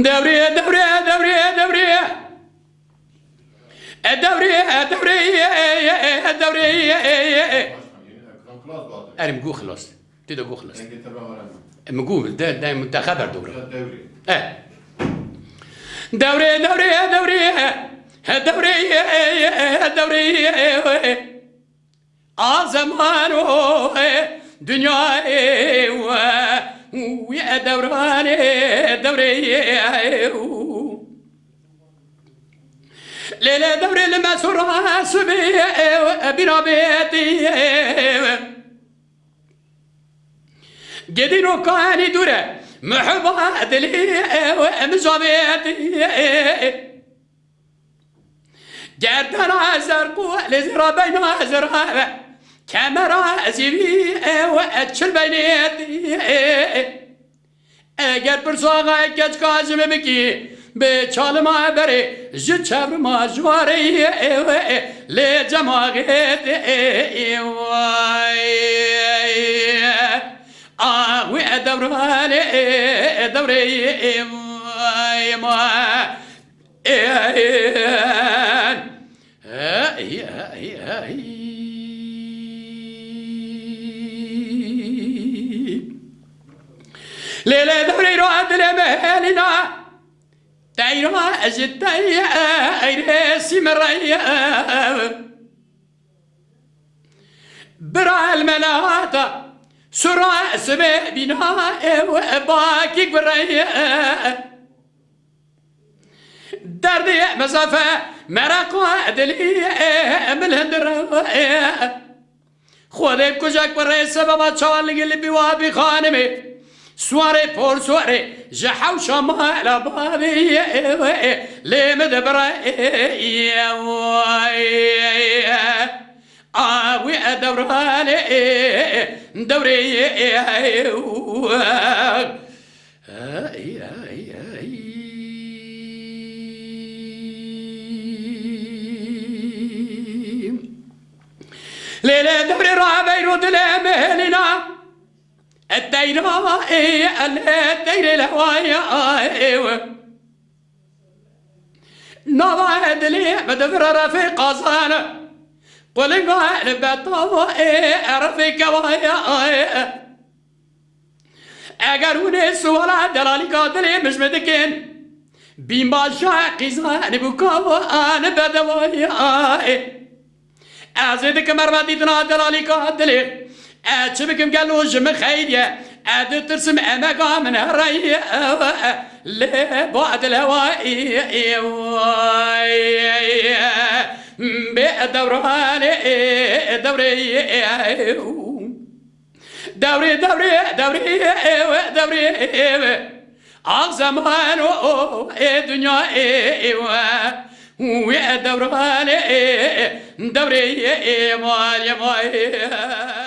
دوري دوري دوري دوري دوري دوري أنا مقول خلاص تدا قول خلاص مقول ده خبر دوري دوري دوري دوري دوري دوري زمان دنيا ويا دوران دوري ليلة دوري المسور سبي بنا بيتي قدينو كاني دوره محبات لي مزابيتي جردنا زرقو لزرا بين زرقا كاميرا زيبي واتشل بينيتي اگر برساغا كج كازم بكي بچالما بري جد شبر ما جواري لجماغت وي دوراني دوري ما ليلة دوري رواد لمهلنا تايرا أجد تايرا سمريا برا الملاطة سرع سبع بنا وباكي قرية دردي مسافة مرقوا دلي من هندر خودي كجاك بري سبب شوال اللي بوابي خانمي سواري بور سواري جحو شمال بابي لي مدبر وي دوراني دوري ليلة دوري رابي رود لمهلنا الديرة الدير الهواية نضعد لي بدفر رفيق صانع قل قال بطوة رفيق وايا اقروني سوالا دلالي قاتلي مش مدكين بيما شاقي زاني بكوة انا بدوايا ازيدك مرمى ديتنا دلالي قاتلي أتشبكم قالوا جم خيريا أدو ترسم أماقا من هريا لبعد الهواء بأدوراني دوري دوري دوري دوري دوري زمان دنيا ويا دوراني دوري مال يا مال